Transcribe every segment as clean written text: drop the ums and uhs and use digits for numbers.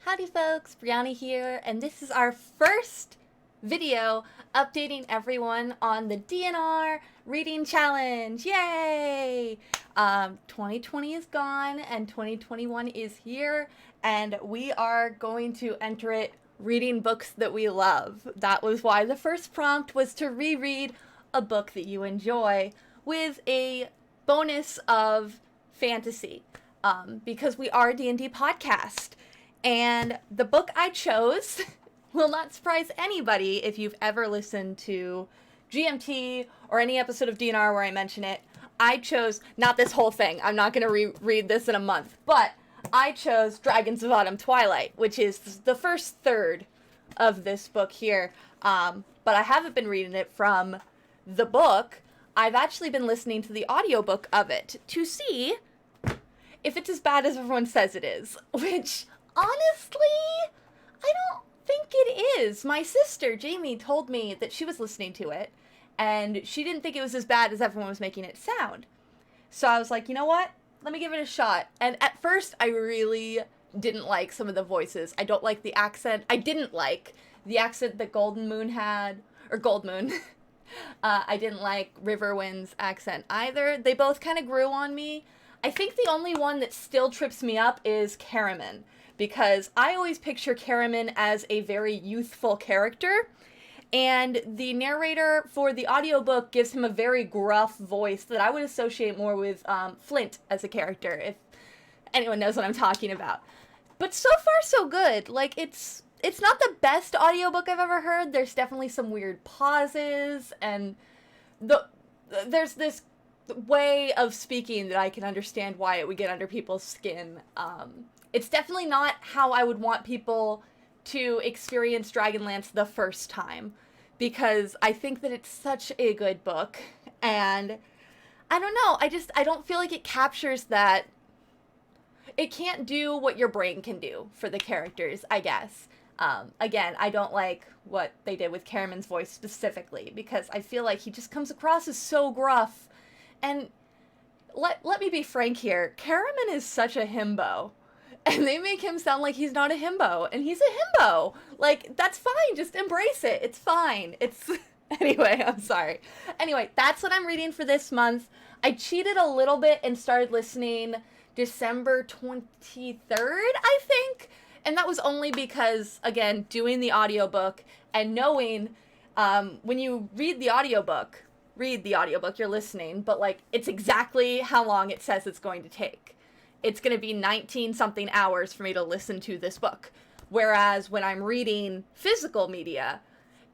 Howdy folks, Brianna here, and this is our first video updating everyone on the DNR reading challenge. Yay! 2020 is gone and 2021 is here, and we are going to enter it reading books that we love. That was why the first prompt was to reread a book that you enjoy with a bonus of fantasy, because we are a D&D podcast. And the book I chose will not surprise anybody if you've ever listened to GMT or any episode of DNR where I mention it. I chose, not this whole thing, I'm not going to reread this in a month, but I chose Dragons of Autumn Twilight, which is the first third of this book here. But I haven't been reading it from the book. I've actually been listening to the audiobook of it to see if it's as bad as everyone says it is, which honestly, I don't think it is. My sister, Jamie, told me that she was listening to it, and she didn't think it was as bad as everyone was making it sound. So I was like, you know what? Let me give it a shot. And at first, I really didn't like some of the voices. I don't like the accent. I didn't like the accent that Golden Moon had, or Gold Moon. I didn't like Riverwind's accent either. They both kind of grew on me. I think the only one that still trips me up is Caraman, because I always picture Caraman as a very youthful character, and the narrator for the audiobook gives him a very gruff voice that I would associate more with Flint as a character, if anyone knows what I'm talking about. But so far, so good. Like, it's not the best audiobook I've ever heard. There's definitely some weird pauses, and there's this way of speaking that I can understand why it would get under people's skin. It's definitely not how I would want people to experience Dragonlance the first time, because I think that it's such a good book, and I don't know, I don't feel like it captures that. It can't do what your brain can do for the characters, I guess. Again, I don't like what they did with Caraman's voice specifically, because I feel like he just comes across as so gruff, and let me be frank here, Caraman is such a himbo. And they make him sound like he's not a himbo, and he's a himbo. Like, that's fine, just embrace it. It's fine. Anyway, I'm sorry. Anyway, that's what I'm reading for this month. I cheated a little bit and started listening December 23rd, I think. And that was only because, again, doing the audiobook and knowing when you read the audiobook, you're listening, but, like, it's exactly how long it says it's going to take. It's going to be 19 something hours for me to listen to this book. Whereas when I'm reading physical media,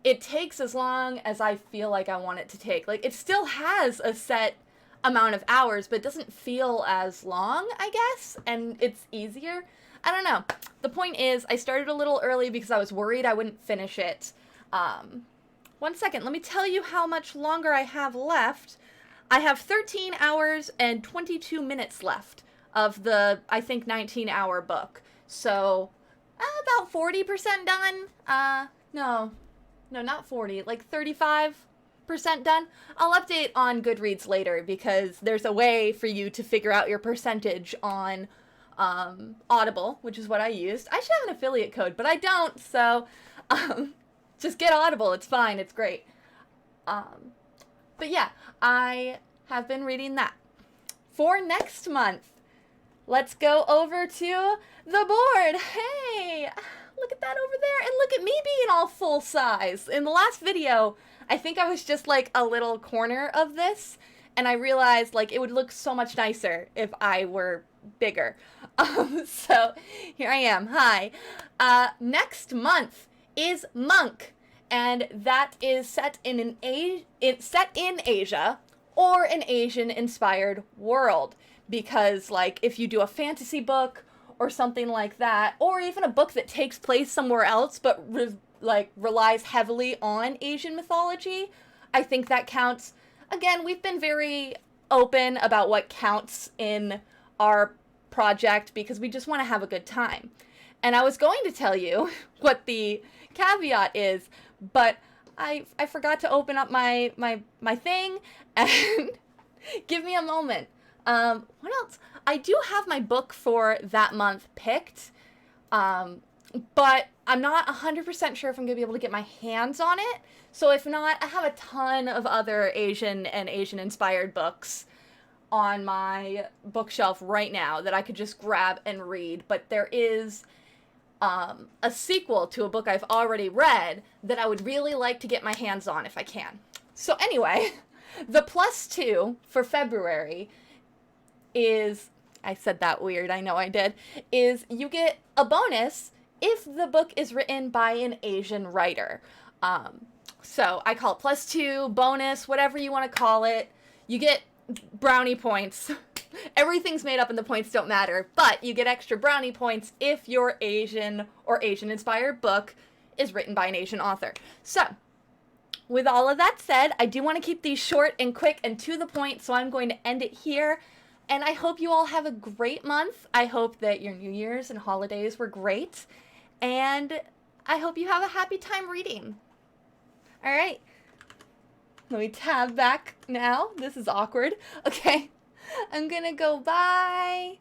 it takes as long as I feel like I want it to take. Like, it still has a set amount of hours, but it doesn't feel as long, I guess, and it's easier. I don't know. The point is, I started a little early because I was worried I wouldn't finish it. 1 second, let me tell you how much longer I have left. I have 13 hours and 22 minutes left of the, I think, 19-hour book. So, about 40% done. No, not 40, like 35% done. I'll update on Goodreads later, because there's a way for you to figure out your percentage on Audible, which is what I used. I should have an affiliate code, but I don't, so just get Audible. It's fine. It's great. But yeah, I have been reading that. For next month, let's go over to the board. Hey, look at that over there. And look at me being all full size. In the last video, I think I was just like a little corner of this, and I realized like it would look so much nicer if I were bigger. So here I am. Hi. Next month is Monk, and that is set in Asia, or an Asian-inspired world. Because, like, if you do a fantasy book or something like that, or even a book that takes place somewhere else but, relies heavily on Asian mythology, I think that counts. Again, we've been very open about what counts in our project because we just want to have a good time. And I was going to tell you what the caveat is, but I forgot to open up my thing, and give me a moment. What else? I do have my book for that month picked. but I'm not 100% sure if I'm going to be able to get my hands on it. So if not, I have a ton of other Asian and Asian-inspired books on my bookshelf right now that I could just grab and read. But there is a sequel to a book I've already read that I would really like to get my hands on if I can. So anyway, the +2 for February is, I said that weird, I know I did, is you get a bonus if the book is written by an Asian writer. So I call it +2, bonus, whatever you want to call it. You get brownie points. Everything's made up and the points don't matter, but you get extra brownie points if your Asian or Asian-inspired book is written by an Asian author. So, with all of that said, I do want to keep these short and quick and to the point, so I'm going to end it here. And I hope you all have a great month. I hope that your New Year's and holidays were great. And I hope you have a happy time reading. All right. Let me tab back now. This is awkward. Okay. I'm gonna go bye.